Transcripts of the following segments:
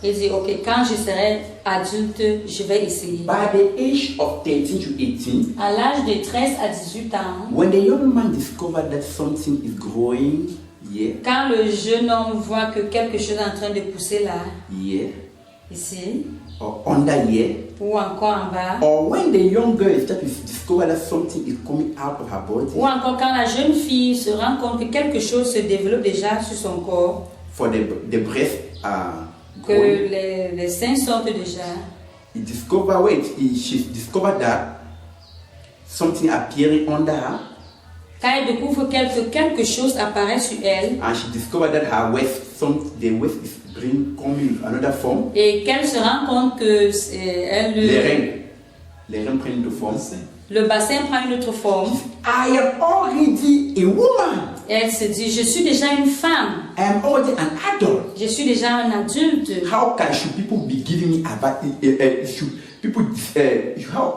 Il dit, ok, quand je serai adulte, je vais essayer. By the age of 13 to 18, À l'âge de 13 à 18 ans, when the young man discovered that something is growing here, quand le jeune homme voit que quelque chose est en train de pousser là, here, ici, or under here, ou encore en bas, or when the young girl starts to discover that something is coming out of her body, ou encore quand la jeune fille se rend compte que quelque chose se développe déjà sur son corps, for the breast que growing, les seins sortent déjà, she discovered that something appearing under her, quand elle découvre quelque chose apparaît sur elle, and she discovered that her waist, the waist is coming with another form. et qu'elle se rend compte que Les reins prennent une forme. le bassin prend une autre forme, I am already a woman. et elle se dit, je suis déjà une femme, I am already an adult. je suis déjà un adulte. Should people be giving me advice?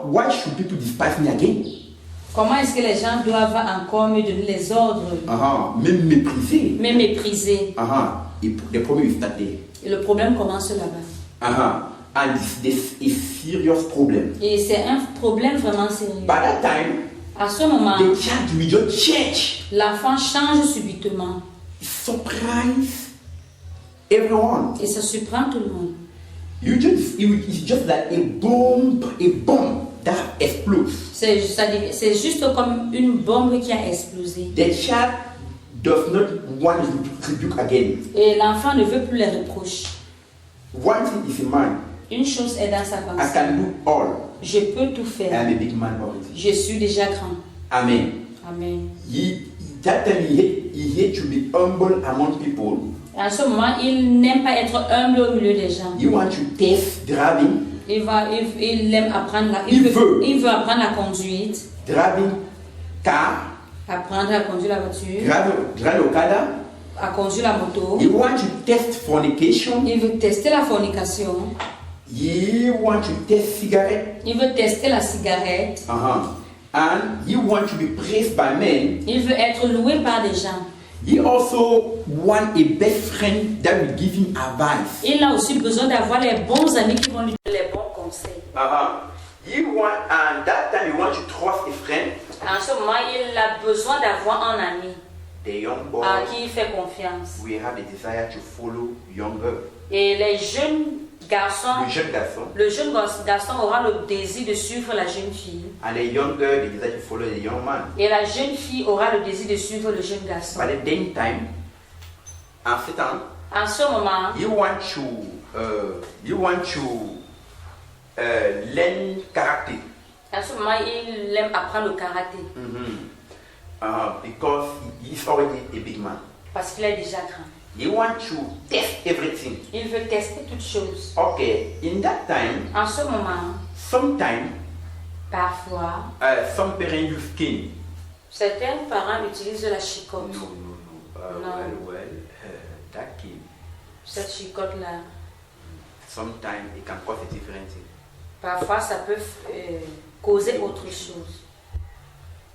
Why should people despise me again? Comment est-ce que les gens doivent encore me donner les ordres, Même mépriser. me mépriser? The problem is that there. Et le problème commence là-bas. And this is serious problem. Et c'est un problème vraiment sérieux. By that time, À ce moment, the child will just change. l'enfant change subitement. Surprise everyone. Et ça surprend tout le monde. It's just like a bomb that explodes. C'est juste comme une bombe qui a explosé. The child does not want to rebuke again. Et l'enfant ne veut plus les reproches. One thing is in mind. Une chose est dans sa I pensée. can do all. Je peux tout I faire. am a big man already. Je suis déjà grand. Amen. Amen. That time he hate to be humble among people. À ce moment, il n'aime pas être humble au milieu des gens. You want to test driving. Il aime apprendre Il veut veut apprendre la conduite, driving car, apprendre à conduire la voiture, drive Okada. à conduire la moto. You want to test fornication. Il veut tester la fornication. You want to test cigarette. Il veut tester la cigarette. And you want to be praised by men. Il veut être loué par des gens. He also want a best friend that will give him advice. Il a aussi besoin d'avoir les bons amis qui vont lui donner les bons conseils. And that time you want to trust a friend. En ce moment, il a besoin d'avoir un ami The young boy à qui il fait confiance. will have a desire to follow younger. Et les jeunes garçons, Le jeune garçon. le jeune garçon aura le désir de suivre la jeune fille. And the young girl, they desire to follow the young man. Et la jeune fille aura le désir de suivre le jeune garçon. By the same time, en ce temps, En ce moment, you want to learn karate. en ce moment, il aime apprendre le karaté. Because he's already a big man. Parce qu'il est déjà grand. You want to test everything. Il veut tester toutes choses. Okay, in that time, En ce moment, sometimes parfois, some parents use cane. certains parents utilisent la chicotte. That cane. Cette chicotte-là, Sometimes it can cause a different thing. parfois, ça peut causer autre chose.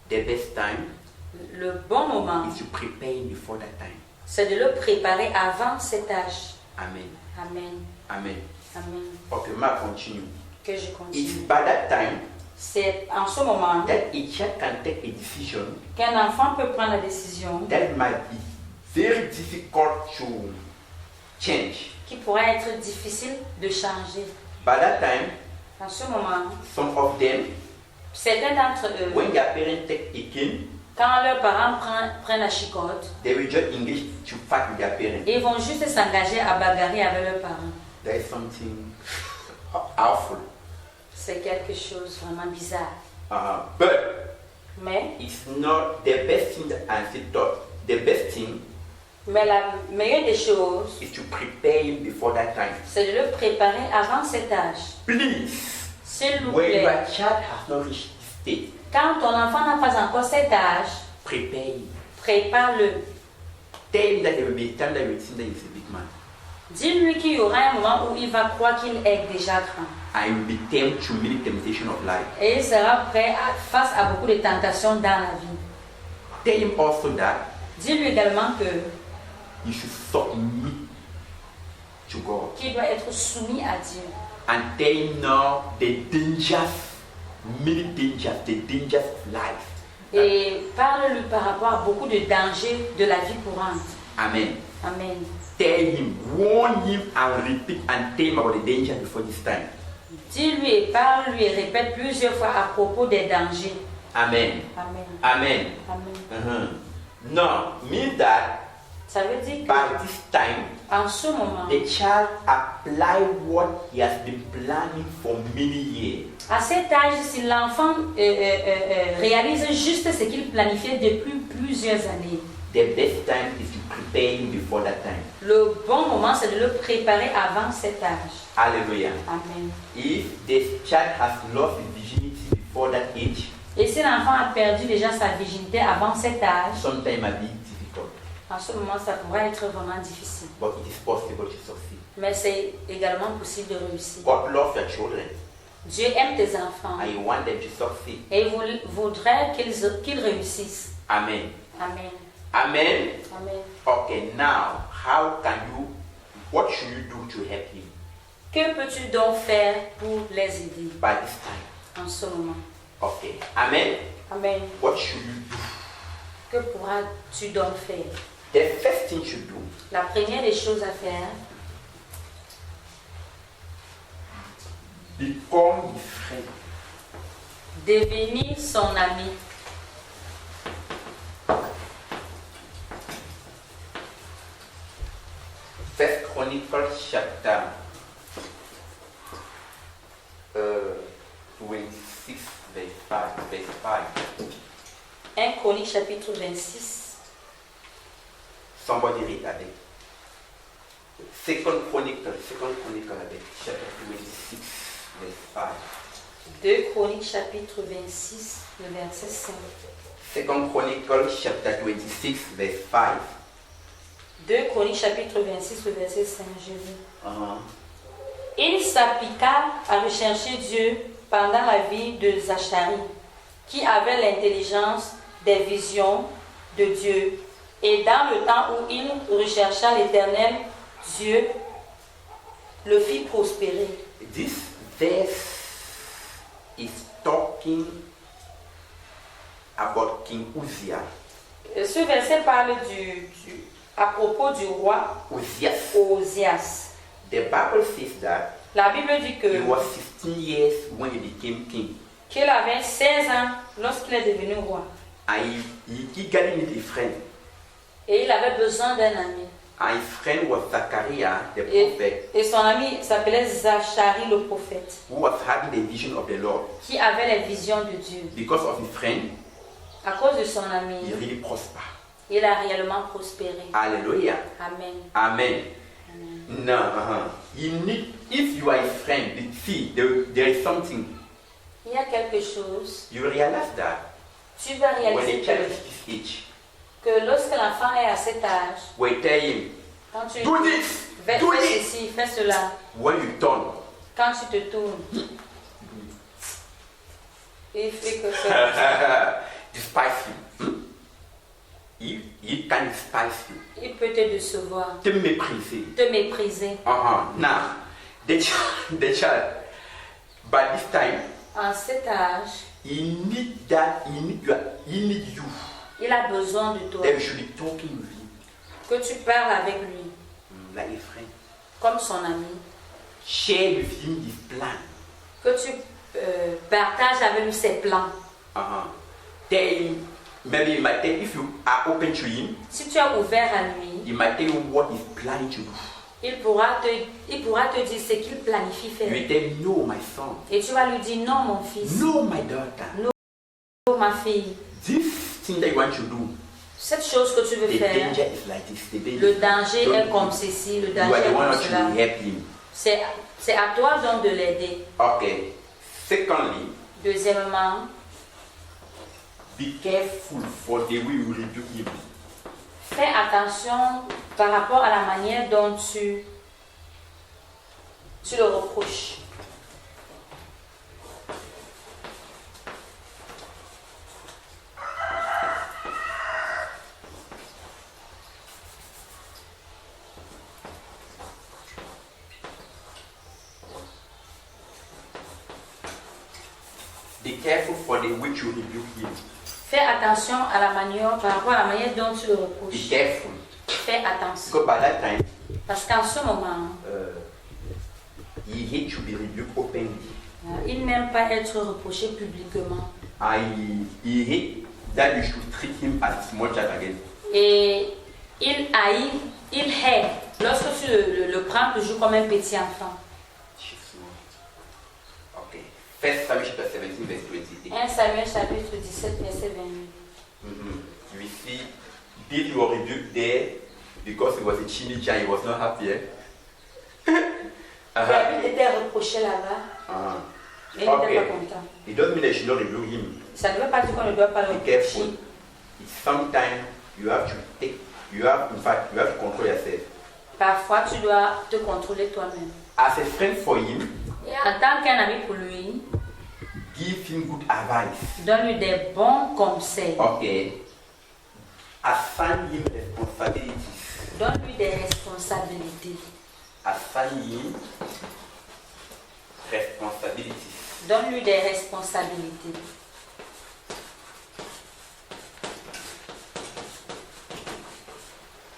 The best time Le bon moment, is to prepare him before that time. c'est de le préparer avant cet âge. Amen. Amen. Amen. Amen. Okay, ma continue. Que je It's continue. by that time C'est en ce moment that a child can take a decision qu'un enfant peut prendre la décision that might be very difficult to change. qui pourrait être difficile de changer. By that time, En ce moment, some of them, certains d'entre eux, when their parents take a cane, quand leurs parents prennent la chicotte, they will just engage to fight with their parents. ils vont juste s'engager à bagarrer avec leurs parents. There is something awful. C'est quelque chose vraiment bizarre. But Mais it's not the best thing that I thought. The best thing la meilleure des choses, is to prepare him before that time. c'est de le préparer avant cet âge. Please, S'il vous when plaît, your child has not reached this state, quand ton enfant n'a pas encore cet âge, prepare him. prépare-le. Tell him that there will be a time that you will think that he's a big man. Dis-lui qu'il y aura un moment où il va croire qu'il est déjà grand. I will be tempted to many temptations of life. Et il sera prêt face à beaucoup de tentations dans la vie. Tell him also that Dis-lui également que you should submit to God. qui doit être soumis à Dieu. And they know the dangers, many dangers, the dangers of life. Et parle-lui par rapport à beaucoup de dangers de la vie courante. Amen. Amen. Tell him, warn him and repeat and tell him about the danger before this time. Dis-lui et parle-lui et répète plusieurs fois à propos des dangers. Amen. Amen. Amen. Amen. Now, means that Ça veut dire by que this time, en ce moment, the child apply what he has been planning for many years. à cet âge, si l'enfant réalise juste ce qu'il planifiait depuis plusieurs années, The best time is to prepare him before that time. le bon moment, c'est de le préparer avant cet âge. Hallelujah. Amen. If the child has lost his virginity before that age, Et si l'enfant a perdu déjà sa virginité avant cet âge, sometimes it might be difficult, en ce moment, ça pourrait être vraiment difficile. but it is possible to succeed. Mais c'est également possible de réussir. God loves your children Dieu aime tes enfants and you want them to succeed. et il voudrait qu'ils réussissent. Amen. Amen. Amen. Amen. Okay, now what should you do to help him Que peux-tu donc faire pour les aider by this time? en ce moment? Okay. Amen. Amen. What should you do? Que pourras-tu donc faire? The first thing you do, La première des choses à faire, become his friend. devenir son ami. First Chronicles chapter 26, verse 5. 1 Chronique chapitre 26. Somebody read avec. Second Chronicle avec, chapter 26, verse 5. 2 Chroniques chapitre 26, le verset 5. Second Chronicle chapter 26, verse 5. 2 Chroniques chapitre 26, le verset 5, je lis. Uh-huh. Il s'appliqua à rechercher Dieu pendant la vie de Zachari, qui avait l'intelligence des visions de Dieu. Et dans le temps où il rechercha l'Éternel, Dieu le fit prospérer. This verse is talking about King Uzziah. Ce verset parle à propos du roi Uzziah. Osias. The Bible says that La Bible dit he was 16 years when he became king. qu'il avait 16 ans lorsqu'il est devenu roi. And he got a friend. Et il avait besoin d'un ami. And his friend was Zachariah, the prophet, Et son ami s'appelait Zacharie le prophète, who was having a vision of the Lord. qui avait les visions de Dieu. Because of his friend, À cause de son he ami, really prospered. il a réellement prospéré. Hallelujah. Amen. Amen. Amen. No, if you are a friend, see, there is something. Il y a quelque chose, You realize that tu vas when réaliser a child is this age, que lorsque l'enfant est à cet âge, we tell him, quand tu do this, fais do this. ceci, fais cela, When you turn, quand tu te tournes, il fait que ça. despise you. He can despise you. Il peut te décevoir, Te mépriser. te mépriser. Now, the child, by this time, En cet âge, he need you. il a besoin de toi, That you should be talking with him que tu parles avec lui, like a friend. comme son ami, Share with him his plan. que tu partages avec lui ses plans. Tell him, maybe he might tell, if you are open to him, Si tu es ouvert à lui, he might tell you what he's planning to do. il pourra te dire ce qu'il planifie You faire. will tell him, no, my son, Et tu vas lui dire, non mon fils, no, my daughter, non ma fille, this thing that you want to do, cette chose que tu veux the faire, danger is like this. The danger le is danger don't est do comme it. ceci, le You danger are est the one comme that cela. should help him. C'est à toi donc de l'aider. Okay. Secondly, Deuxièmement, be careful for the way you rebuke him. fais attention par rapport à la manière dont tu le reproches. Be careful for the way you rebuke him. Fais attention à la manière, par rapport à la manière dont tu le Be reproches. careful. Fais attention. Because by that time, Parce qu'en ce moment, he hates to be rebuked openly. il n'aime pas être reproché publiquement. He hates that you should treat him as a small child again. Et il haït, il hait lorsque tu le prends toujours comme un petit enfant. Okay. 1 Samuel chapter 17 verse 28. 1 Samuel chapitre 17 verset 28. We see David was rebuked there because he was a teenager, he was not happy. David était reproché là-bas. Mais il n'était pas content. It doesn't mean that you should not rebuke him. Ça ne veut pas dire qu'on ne doit pas le Be careful. reprocher. Sometimes you have to control yourself. Parfois, tu dois te contrôler toi-même. As a friend for him, Et en tant qu'un ami pour lui, give him good advice. donne-lui des bons conseils. Okay. Assign him responsibilities. Donne-lui des responsabilités. Assign him responsibilities. Donne-lui des responsabilités.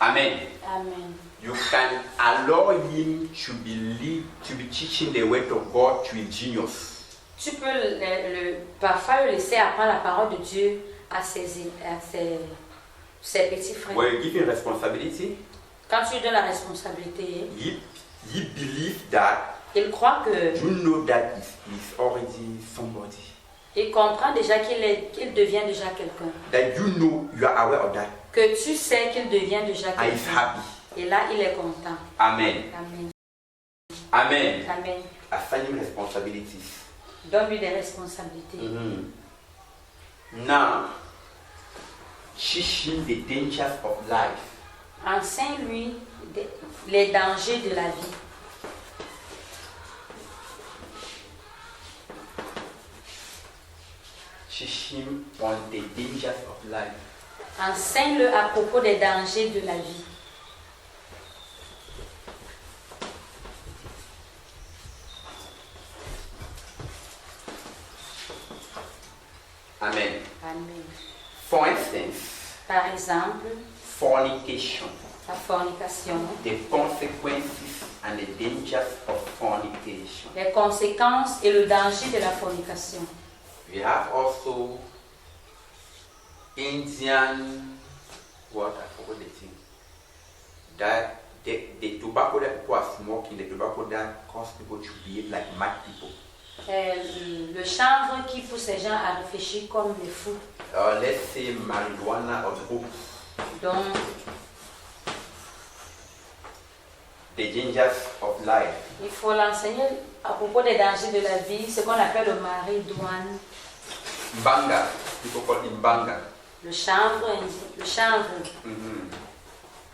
Amen. Amen. You can allow him to be teaching the word of God to his genius. Tu peux parfois le laisser apprendre la parole de Dieu à ses petits frères. When you give him responsibility, Quand tu lui donnes la responsabilité, he believes that il croit que, you know that he's already somebody. il comprend déjà qu'il devient déjà quelqu'un. That you know, you are aware of that. Que tu sais qu'il devient déjà And he's quelqu'un. happy. Et là, il est content. Amen. Amen. Amen. Amen. Assign him responsibilities. Donne-lui des responsabilités. Now, teach him the dangers of life. Enseigne-lui les dangers de la vie. Teach him on the dangers of life. Enseigne-le à propos des dangers de la vie. Amen. Amen. For instance, Par exemple, fornication. la fornication, The consequences and the dangers of fornication. les conséquences et le danger de la fornication. We have also Indian, what I forgot the thing. That the tobacco that people are smoking, the tobacco that cause people to behave like mad people. Le chanvre qui pousse les gens à réfléchir comme des fous. Let's say marijuana or drugs. Donc, The dangers of life. il faut l'enseigner à propos des dangers de la vie, ce qu'on appelle le marijuana, Mbanga, people call it mbanga. le chanvre.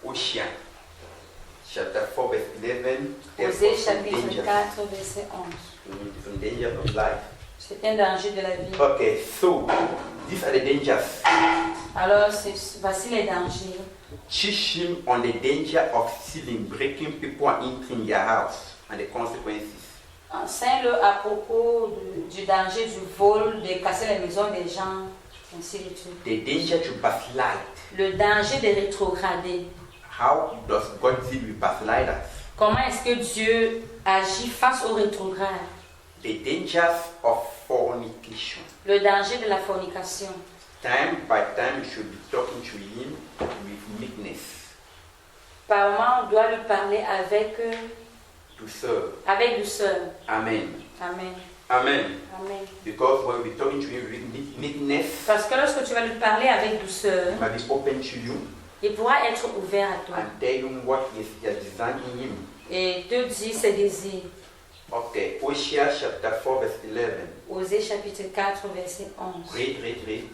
Ocean, chapter 4, verse 11. Osée chapitre 4, verset 11. Some dangers of life. C'est un danger de la vie. Okay, so these are the dangers. Alors, voici les dangers. Teach him on the danger of stealing, breaking people and entering their house and the consequences. Enseigne-le à propos du danger du vol, de casser les maisons des gens, ainsi de suite. The danger to backslide. Le danger de rétrograder. How does God deal with backsliders? Comment est-ce que Dieu agit face aux rétrogrades? The dangers of fornication. Le danger de la fornication. Time by time, you should be talking to him with meekness. Par moment, on doit lui parler avec douceur. Amen. Amen. Amen. Because when we talking to him with meekness, Parce que lorsque tu vas lui parler avec douceur, he might be open to you il pourra être ouvert à toi and tell you what is designed in him. et te dire ses désirs. Okay, Hosea chapter 4 verse 11. Osée chapitre 4 verset 11. Read.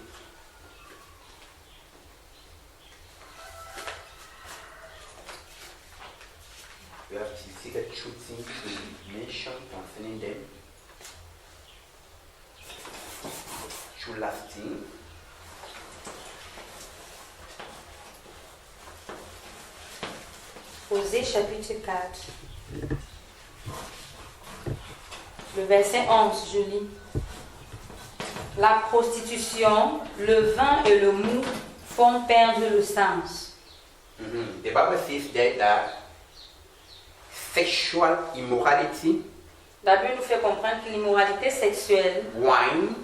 We have to see the two things we mentioned concerning them. Two last things. Osée chapitre 4. Le verset 11, je lis. La prostitution, le vin et le mou font perdre le sens. The Bible says that sexual immorality, La Bible nous fait comprendre que l'immoralité sexuelle, wine,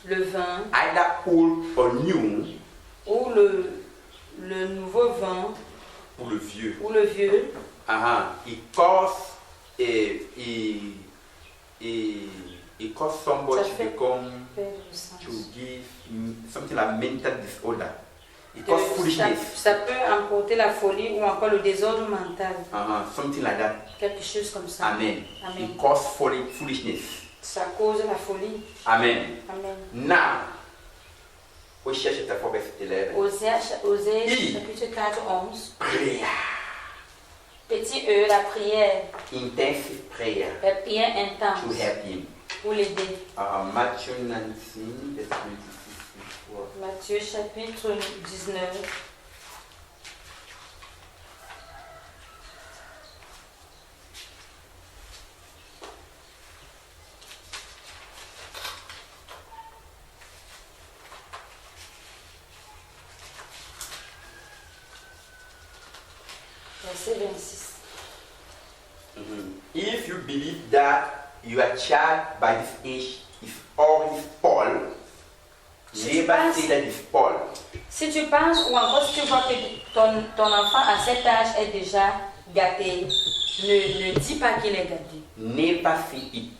le vin either old or new, ou le nouveau vin ou le vieux, ou le vieux, it cause somebody Ça to fait become, perdre le sens. to give something like mental disorder. It cause foolishness. Ça peut emporter la folie ou encore le désordre mental. Something like that. Quelque chose comme ça. Amen. Amen. It cause foolishness. Ça cause la folie. Amen. Amen. Now, Osée chapitre 4 verset 11. Osée chapitre 4, 11. Prayer. Petit E, la prière. Intensive prayer La prière to intense help him. pour l'aider. Matthew 19 verset 26. Matthieu chapitre 19. Verset 26. If you believe that your child by this age is already spoiled, never say that it's spoiled. Si tu penses ou encore si tu vois que ton enfant à cet âge est déjà gâté, ne dis pas qu'il est gâté. Never say it.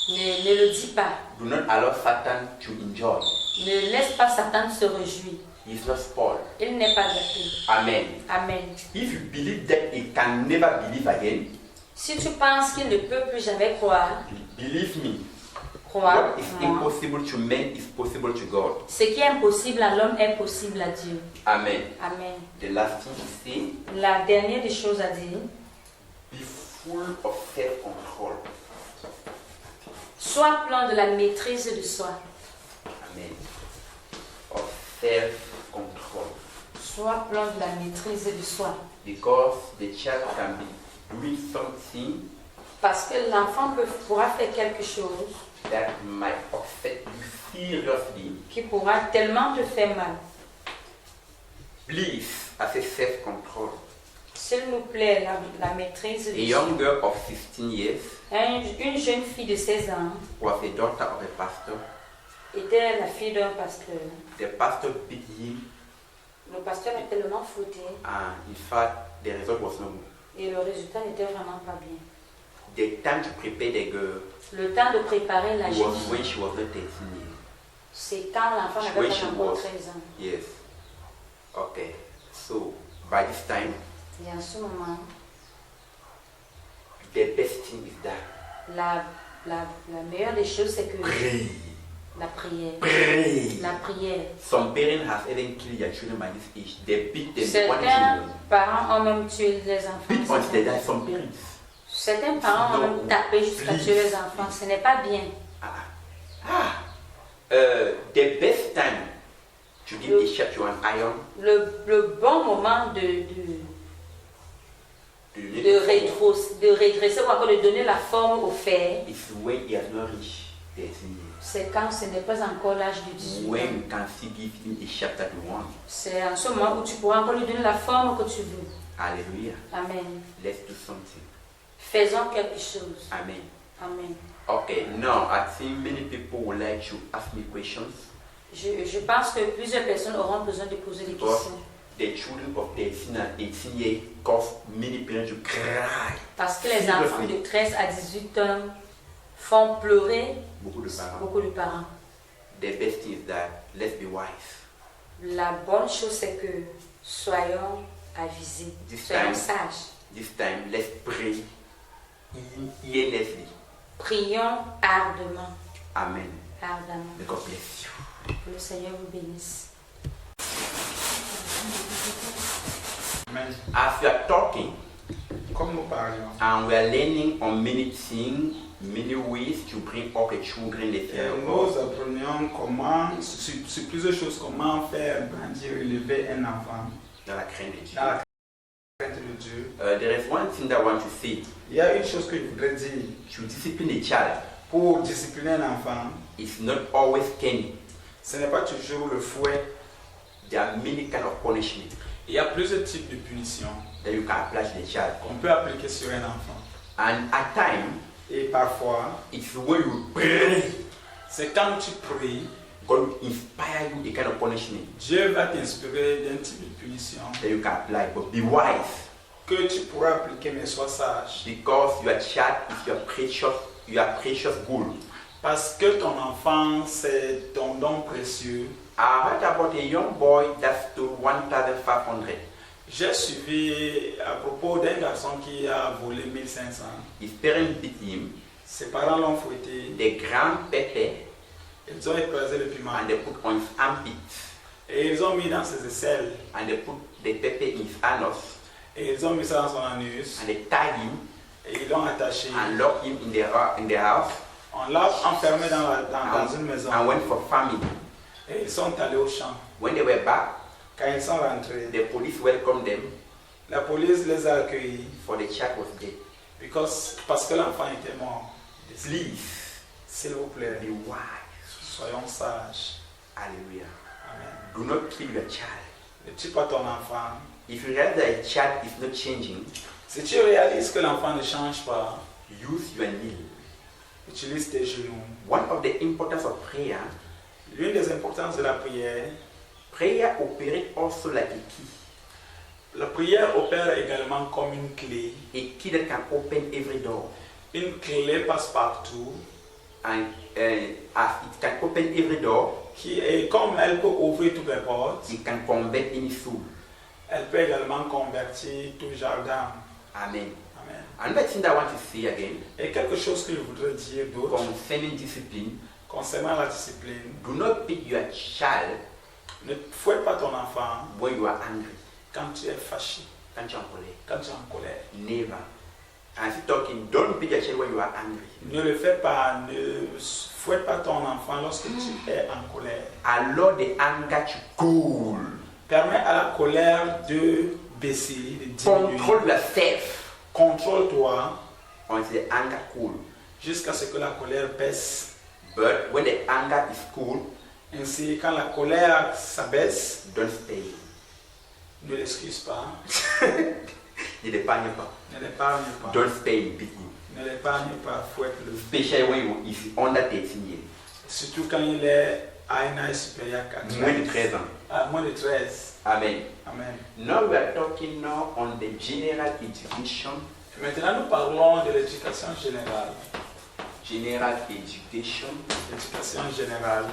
Ne le dis pas. Do not allow Satan to enjoy. Ne laisse pas Satan se réjouir. He's not spoiled. Il n'est pas gâté. Amen. Amen. If you believe that he can never believe again, Si tu penses qu'il ne peut plus jamais croire, believe me. croire What is moi. impossible to man is possible to God. Ce qui est impossible à l'homme est possible à Dieu. Amen. Amen. The last thing he say, La dernière des choses à dire, be full of self-control. sois plein de la maîtrise de soi. Amen. Of self-control. Sois plein de la maîtrise de soi. Because the child can be doing something Parce que l'enfant pourra faire quelque chose that might upset you seriously. qui pourra tellement te faire mal. Please, as a self-control. S'il nous plaît, la maîtrise A de soi. young girl of 16 years Une jeune fille de 16 ans was a daughter of a pastor. était la fille d'un pasteur. The pastor beat him, Le pasteur est tellement fouetté and in fact, the result was no good. et le résultat n'était vraiment pas bien. The time to prepare the girl Le temps de préparer la jeune was fille, when she was not 13 years. c'est quand l'enfant n'avait When pas she encore was- 13 ans. Yes. Okay. So by this time, Et en ce moment, the best thing is that la meilleure des choses, c'est que pray. la prière. Pray. La prière. Some parents have even killed their children by this age. They beat them one Certains children. parents ont même tué les enfants. Beat until they die. Some parents. Certains parents ont même tapé jusqu'à tuer les enfants. Ce n'est pas bien. The best time to give a shot to an iron Le bon moment de régresser ou encore de donner la forme au fer, is when he has not reached 13 years. c'est quand ce n'est pas encore l'âge de 18 ans. When you can still give him a shot that you want. C'est en ce moment où tu pourras encore lui donner la forme que tu veux. Hallelujah. Amen. Let's do something. Faisons quelque chose. Amen. Amen. Okay, now I think many people would like to ask me questions. Je pense que plusieurs personnes auront besoin de poser des Because questions. the children of 13 and 18 years cause many parents to cry. Parce que les enfants de 13 à 18 ans font pleurer Beaucoup de parents. beaucoup de parents. The best thing is that let's be wise. La bonne chose, c'est que soyons avisés, This soyons time. sages. This time, let's pray earnestly. Prions ardemment. Amen. Ardemment. May God bless you. Que le Seigneur vous bénisse. Amen. As we are talking Comme nous parlions, and we are learning on many things, many ways to bring up the children, the fear of nous God. apprenions comment, sur plusieurs choses, comment faire grandir, élever un enfant Dans la crainte de Dieu. dans la crainte de Dieu. There is one thing that I want to say. Il y a une chose que je voudrais dire. To discipline a child Pour discipliner un enfant, is not always candy. Ce n'est pas toujours le fouet. There are many kind of punishment Il y a plusieurs types de punitions that you can apply to the child. qu'on peut appliquer sur un enfant. And at times, Et parfois, it's when you pray, c'est quand tu pries, God will inspire you a kind of punishment Dieu va t'inspirer d'un type de punition that you can apply. But be wise, que tu pourras appliquer, mais sois sage. because your child is your precious gold. Parce que ton enfant, c'est ton don précieux. I heard about a young boy that stole 1,500. J'ai suivi à propos d'un garçon qui a volé 1500. His parents beat him. Ses parents l'ont fouetté. They ground pepper Ils ont écrasé le piment. and they put on his armpit. Et ils ont mis dans ses aisselles. And they put the pepper in his anus. Et ils ont mis ça dans son anus. And they tied him Et ils l'ont attaché. and locked him in the house On l'a enfermé dans une maison. and went for farming. Et ils sont allés au champ. When they were back, Quand ils sont rentrés, the police welcomed them, la police les a accueillis for the child was dead. parce que l'enfant était mort. Please S'il vous plaît, be wise. soyons sages. Hallelujah. Amen. Do not kill your child. Ne tue pas ton enfant. If you realize that a child is not changing, Si tu réalises que l'enfant ne change pas, use your knee. utilise tes genoux. One of the importance of prayer, L'une des importances de la prière, prayer operates also like a key. la prière opère également comme une clé. A key that can open every door. Une clé passe partout, And as it can open every door, qui est comme elle peut ouvrir toutes les portes, it can convert any soul. elle peut également convertir tout jardin. Amen. Amen. Another thing that I want to say again, Et quelque chose que je voudrais dire d'autre concerning discipline, concernant la discipline, do not beat your child ne fouette pas ton enfant when you are angry. quand tu es fâché, Quand tu es en colère. quand tu es en colère. Never. And still talking, don't beat your child when you are angry. Ne le fais pas, ne fouette pas ton enfant lorsque tu es en colère. Allow the anger to cool. Permets à la colère de baisser, de diminuer. Control yourself Contrôle-toi until the anger cool. jusqu'à ce que la colère baisse. But when the anger is cool, Ainsi, quand la colère s'abaisse, don't stay. ne l'excuse pas, Ne l'épargne pas. ne l'épargne pas, Don't stay in beating. ne l'épargne pas, fouette-le. Especially when he is under 13 years. Surtout quand il est à un âge supérieur à 13. Moins de 13 ans. À moins de 13. Amen. Amen. Now we are talking now on the general education. Maintenant, nous parlons de l'éducation générale. General education L'éducation générale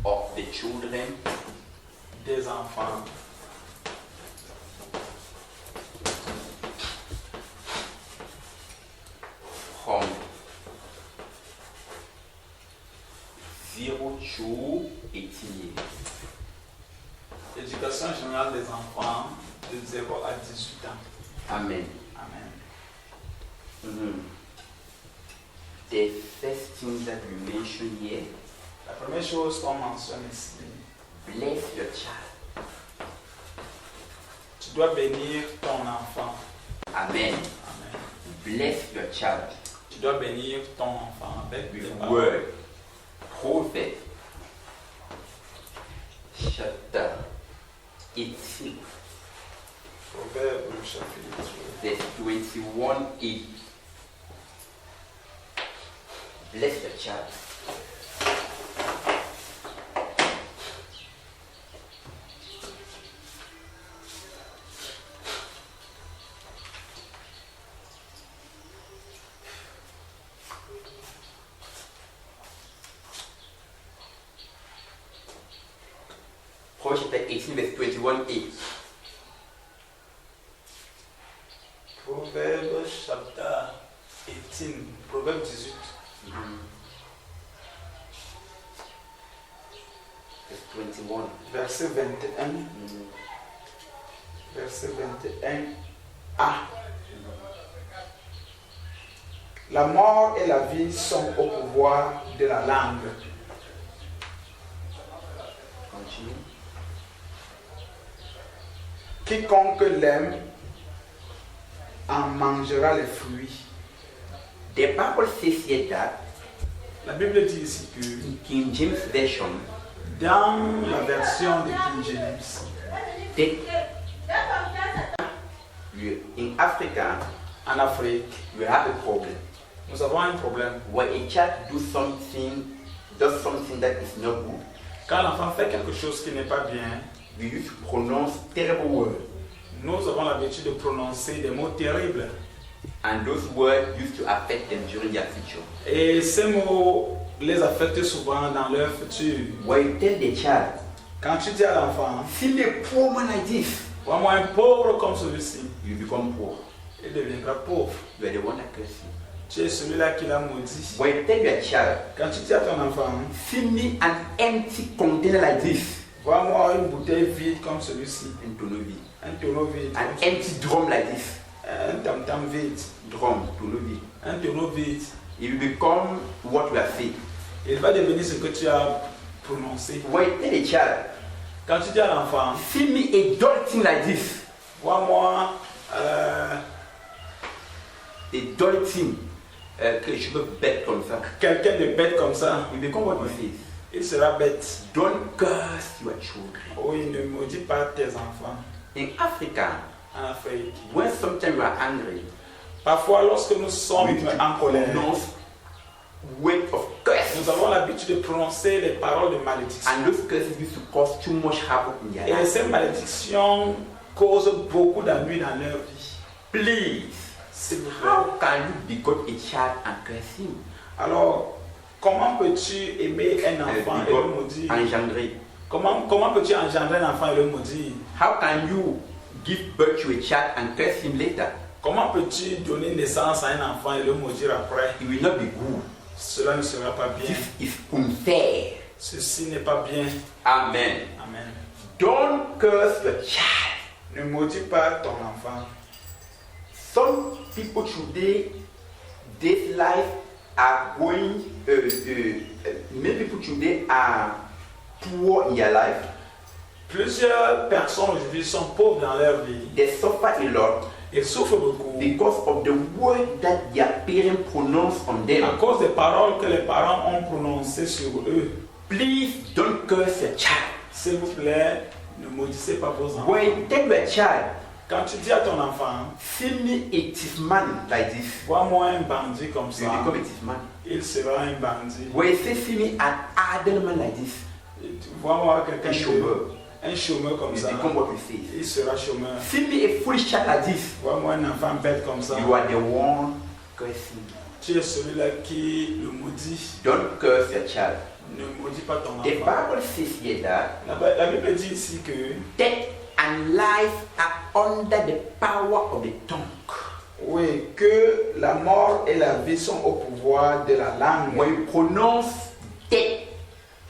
of the children des enfants. from 0 to 18 years. L'éducation générale des enfants de 0 à 18 ans. Amen. Amen. The first thing that we mention here, La première chose qu'on mentionne ici, bless your child. tu dois bénir ton enfant. Amen. Amen. Bless your child Tu dois bénir ton enfant avec with des paroles. word. Proverbs chapter 18, Proverbe chapitre verse 21a. Bless your child. Proverbs chapter 18, verse 21a. Proverbe chapitre 18. Proverbe 18. Verse 21. Verset 21. Verset 21a. La mort et la vie sont au pouvoir de la langue. Continue. Quiconque l'aime en mangera les fruits. The Bible says here that La Bible dit ici que in King James Version, dans la version de King James, in Africa, en Afrique, we have a problem. nous avons un problème. When a child does something that is not good, Quand l'enfant fait quelque chose qui n'est pas bien, we used to pronounce terrible words. nous avons l'habitude de prononcer des mots terribles. And those words used to affect them during their future. Et ces mots les affectent souvent dans leur futur. When you tell the child, Quand tu dis à l'enfant, see a poor man like this, vois-moi un pauvre comme celui-ci, you become poor. il deviendra pauvre. You are the one that curses him. Tu es celui-là qui l'a maudit. When you tell your child, Quand tu dis à ton enfant, see me an empty container like this, vois-moi une bouteille vide comme celui-ci, and to know it. un tonneau vide, An empty drum like this, un tam-tam vide, drum, to know it. un tonneau vide. It will become what we have said. Il va devenir ce que tu as prononcé. When you tell a child, Quand tu dis à l'enfant, see me a dull thing like this, vois-moi a dull thing, que je peux bête comme ça, quelqu'un de bête comme ça, it will become what we say. il sera bête. Don't curse your children. Oh, il ne maudit pas tes enfants. In Africa, En Afrique, when sometimes you are angry, parfois lorsque nous sommes we en colère, pronounce word of curse. nous avons l'habitude de prononcer les paroles de malédiction. And those curses used to cause too much havoc in their Et life. ces malédictions causent beaucoup d'ennuis dans leur vie. Please, S'il vous plaît. how can you begot a child and curse him? Alors, comment peux-tu aimer un enfant et le maudire? Engendrer. Comment peux-tu engendrer un enfant et le maudire? How can you give birth to a child and curse him later? Comment peux-tu donner naissance à un enfant et le maudire après? It will not be good. Cela ne sera pas bien. This is unfair. Ceci n'est pas bien. Amen. Amen. Don't curse your child. Ne maudis pas ton enfant. Some people today, this life are going, many people today are poor in their life. Plusieurs personnes aujourd'hui sont pauvres dans leur vie. They suffer a lot Ils souffrent beaucoup because of the word that their parents pronounce on à them. cause des paroles que les parents ont prononcées sur eux. Please don't curse your child. S'il vous plaît, ne maudissez pas vos enfants. When you tell your child, Quand tu dis à ton enfant, see me a thief man like this, vois-moi un bandit comme you ça, become a thief man. il sera un bandit. When you say see me an idle man like this, Vois-moi quelqu'un a chômeur, un chômeur comme you ça, become what we say. il sera chômeur. See me a foolish child like this, Vois-moi un enfant bête comme ça, you are the one cursing. tu es celui-là qui le maudit. Don't curse your child. Ne maudis pas ton The enfant. Bible says here that La Bible dit ici que death and life are under the power of the tongue. oui, que la mort et la vie sont au pouvoir de la langue. When you pronounce death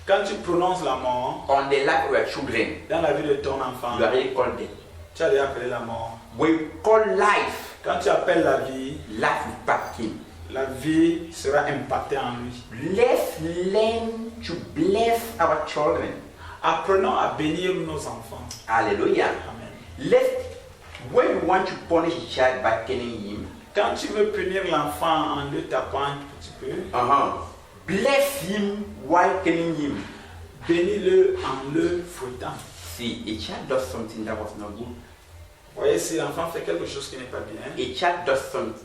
Quand tu prononces la mort on the life of your children, dans la vie de ton enfant, you are really called death. tu as déjà appelé la mort. When you call life, Quand tu appelles la vie, life will back him. la vie sera impactée en lui. Let's learn to bless our children. Apprenons à bénir nos enfants. Hallelujah. Amen. When you want to punish a child by killing him, Quand tu veux punir l'enfant en le tapant un petit peu, bless him while killing him. bénis-le en le fouettant. See, a child does something that was not good. Voyez, si l'enfant fait quelque chose qui n'est pas bien, A child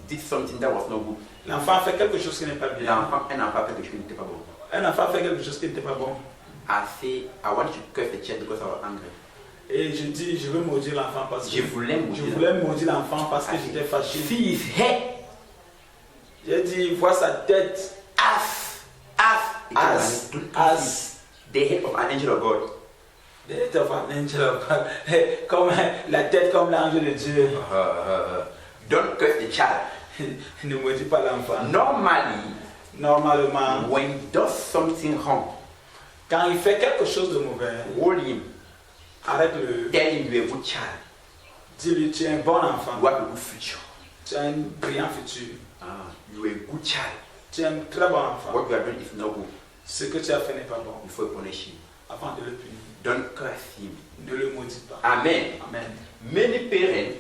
did something that was not good. l'enfant fait quelque chose qui n'est pas bien, Un enfant fait quelque chose qui n'était pas bon. un enfant fait quelque chose qui n'était pas bon, I say, I want to curse the child because I was angry. et je dis, je veux maudire l'enfant parce que Je voulais maudire. je voulais maudire l'enfant parce que j'étais fâché. See his head J'ai dit, vois sa tête, as the head of an angel of God. the head of an angel of God. Comme la tête comme l'ange de Dieu. Don't curse the child. Ne maudis pas l'enfant. Normalement, Normalement, when he does something wrong, quand il fait quelque chose de mauvais, hold him, arrête-le. tell him you are a good child, Dis-lui, tu es un bon enfant. you have a good future. Tu as un brillant futur. You are a good child. Tu es un très bon enfant. What you are doing is not good. Ce que tu as fait n'est pas bon. Before you punish him, Avant de le punir, don't curse him. ne le maudis pas. Amen. Amen. Many parents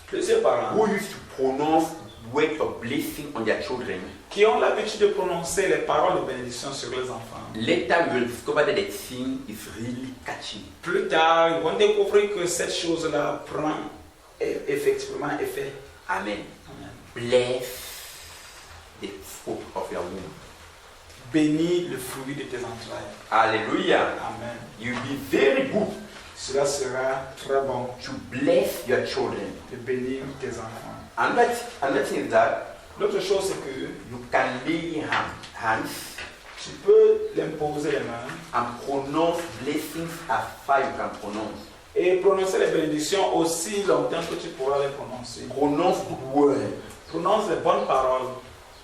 Plusieurs parents who used to pronounce words of blessing on their children, qui ont l'habitude de prononcer les paroles de bénédiction sur les enfants, later you will discover that the thing is really catchy. plus tard, ils vont découvrir que cette chose-là prend effectivement effet. Amen. Amen. Bless the fruit of your womb. Bénis le fruit de tes entrailles. Hallelujah. Amen. You'll be very good Cela sera très bon to bless your children. de bénir tes enfants. Another thing is that L'autre chose, c'est que you can lay hands tu peux l'imposer les mains and pronounce blessings as far you can pronounce. et prononcer les bénédictions aussi longtemps que tu pourras les prononcer. Pronounce good words. Prononce les bonnes paroles.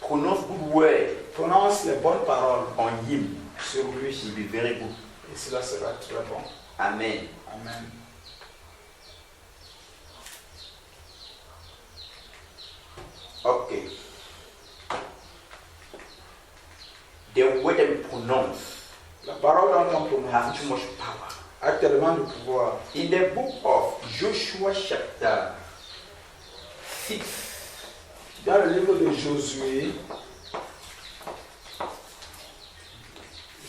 Pronounce good words Prononce les bonnes paroles on him. sur lui. It will be very good. Et cela sera très bon. Amen. Amen. Okay. The word that we pronounce La parole dont on has prononce too much power. a tellement de pouvoir. In the book of Joshua chapter 6, Dans le livre de Josué,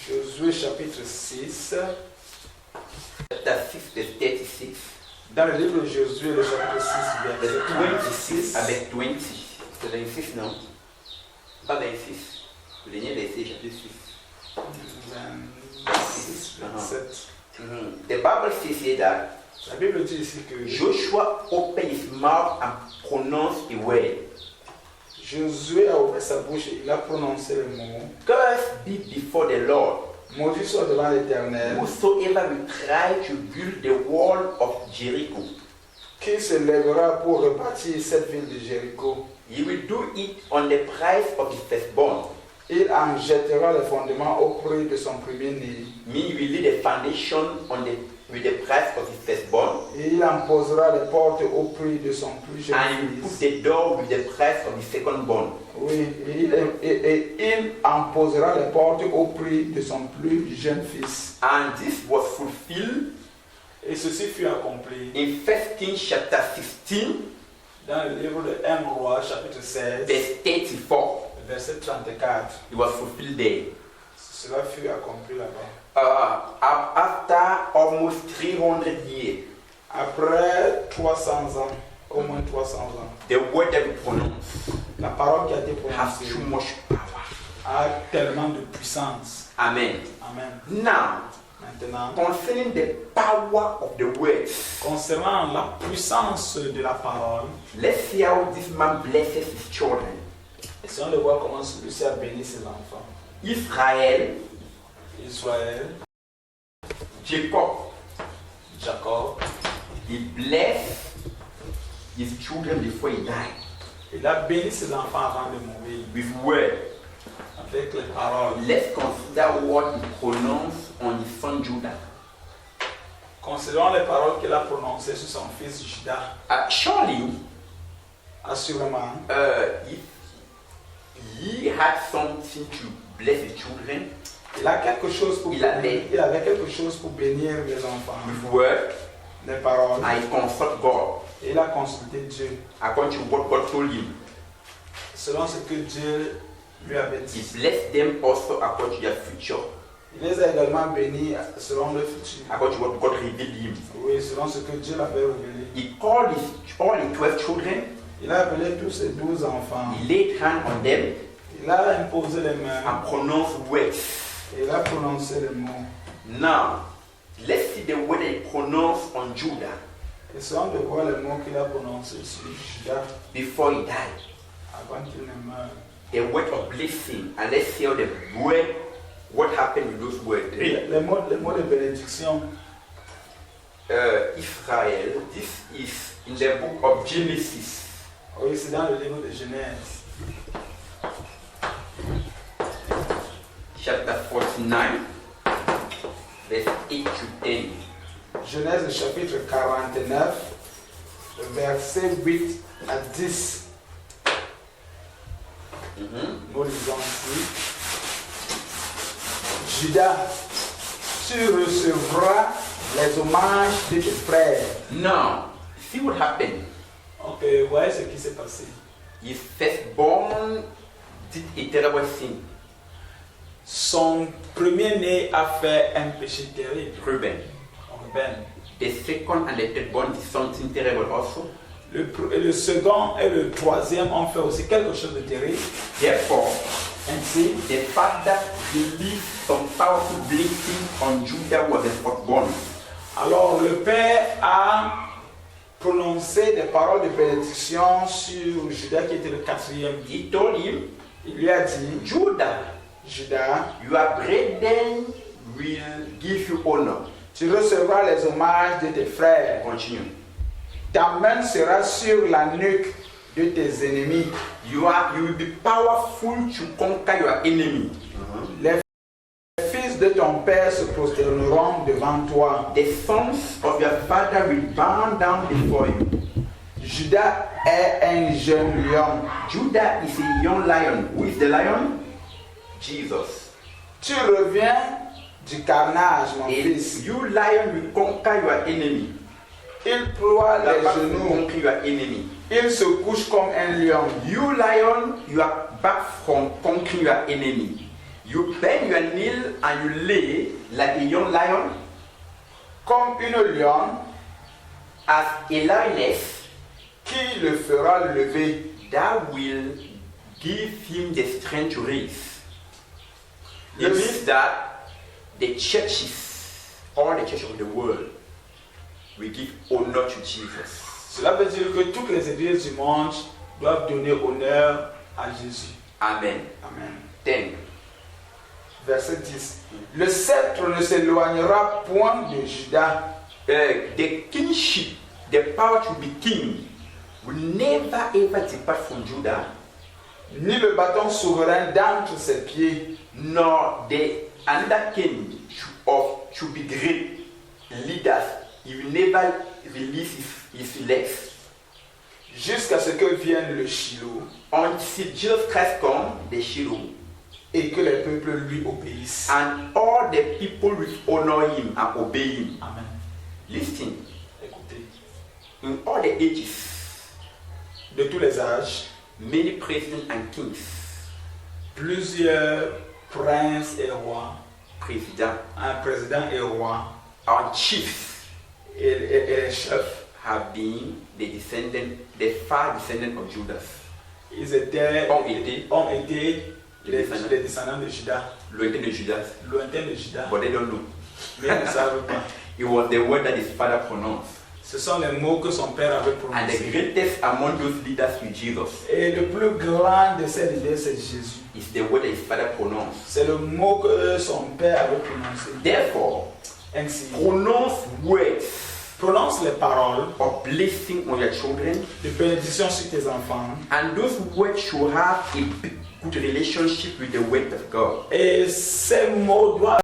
Josué chapitre 6, chapter 6 verse 36, dans le livre de Josué, le chapitre 6, verse verset 26 26, avec 20. C'est 26, non? Pas 26. Le dernier verset, chapitre 6. 26, 27. The Bible says here that La Bible dit ici que Joshua opened his mouth and pronounced a word. Josué a ouvert sa bouche et il a prononcé le mot. Cursed be before the Lord, Maudit soit devant l'Éternel, whosoever will try to build the wall of Jericho. qui se lèvera pour rebâtir cette ville de Jéricho. He will do it on the price of his firstborn. Il en jettera les fondements au prix de son premier-né. Meaning, he will lay the foundation with the price of his firstborn, Et il en posera les portes au prix de son plus jeune and he will put fils. the door with the price of his secondborn. Oui, et il en posera les portes au prix de son plus jeune fils. And this was fulfilled Et ceci fut accompli in 1 Kings chapter 16, dans le livre de 1 Roi, chapitre 16, verse 34. verset 34. It was fulfilled there. Cela fut accompli là-bas. After almost 300 years, Après 300 ans, au moins 300 ans, the word that we pronounce la parole qui a été has prononcée too much power. a tellement de puissance. Amen. Amen. Now, Maintenant, concerning the power of the words, concernant la puissance de la parole, let's see how this man blesses his children. essayons de voir comment celui-ci a béni ses enfants. Israel, Israël, Jacob, Jacob, he blessed his children before he died il a béni ses enfants avant de mourir with word. avec les paroles. Let's consider what he pronounced on his son Judah. Considérons les paroles qu'il a prononcées sur son fils Judas. Surely, Assurément, if he had something to bless the children il a quelque chose pour Il avait- il avait quelque chose pour bénir les enfants. with word, Les paroles. I consult God Et il a consulté Dieu according to what God told him. selon ce que Dieu lui avait He dit. blessed them also according to their future, Il les a également bénis selon le futur. according to what God revealed him. Oui, selon ce que Dieu l'avait révélé. He called all his 12 children, Il a appelé tous ses 12 enfants. he laid hand on them Il a imposé les mains. and pronounced words. Et il a prononcé les mots. Now, let's see the word that he pronounced on Judah Essayons de voir les mots qu'il a prononcés sur Judas before he died. avant qu'il ne meure. The word of blessing, and let's see how the word, what happened with those words. Read. Les mots de bénédiction. Israel, this is in the book of Genesis, Oui, c'est dans le livre de Genèse. chapter 49, verse 8 to 10. Genèse chapitre 49, verset 8 à 10. Nous lisons ici. Judas, tu recevras les hommages de tes frères. Now, see what happened. Ok, voyez ce qui s'est passé. His firstborn did a terrible sin, Son premier-né a fait un péché terrible. Reuben. Ruben. The second and the thirdborn did something terrible also. Le second et le troisième ont fait aussi quelque chose de terrible. Therefore, Ainsi, the father released some powerful blessing on Judah who was the firstborn. alors le père a prononcé des paroles de bénédiction sur Judas qui était le quatrième. He told him, Il lui a dit, Judah, Judas, your brethren will give you honor. tu recevras les hommages de tes frères. Continue. Ta main sera sur la nuque de tes ennemis. You will be powerful to conquer your enemy. Les fils de ton père se prosterneront devant toi. The sons of your father will bow down before you. Judas est un jeune lion. Judah is a young lion. Who is the lion? Jesus. Tu reviens du carnage, mon A fils. you lion will conquer your enemy. Il ploie You are les back to genoux. conquer your enemy. Il se couche comme un lion. You lion, you are back from conquering your enemy. You bend your knee and you lay like a young lion, Comme une lionne as a lioness. qui le fera lever. That will give him the strength to raise. It Yes. means that the churches, all the churches of the world, will give honor to Jesus. Cela veut dire que toutes les églises du monde doivent donner honneur à Jésus. Amen. Amen. 10. Verset 10. Le sceptre ne s'éloignera point de Judas. The kingship, the power to be king, will never ever depart from Judah, Ni le bâton souverain d'entre ses pieds. nor the another king should be great leaders. He will never release his legs Jusqu'à ce que vienne le Shiloh until Jesus Christ comes, the Shiloh, et que les peuples lui obéissent. and all the people will honor him and obey him. Amen. Listen, Écoutez, in all the ages, de tous les âges, many presidents and kings, plusieurs princes et rois, presidents un président et roi and chiefs et les chefs, have been the far descendant of Judas. ils étaient, Ont été les descendants de Judas, lointain de Judas, lointains de Judas, but they don't know. mais ils ne savent pas. It was the word that his father pronounced. Ce sont les mots que son père avait And the prononcés. greatest among those leaders with Jesus Et le plus grand de ces leaders, c'est Jésus. is the word that his father pronounced. C'est le mot que son père avait prononcé. Therefore, Ainsi, pronounce words prononce les paroles of blessing on your children, de bénédiction sur tes enfants. and those words should have a good relationship with the word of God. Et ces mots doivent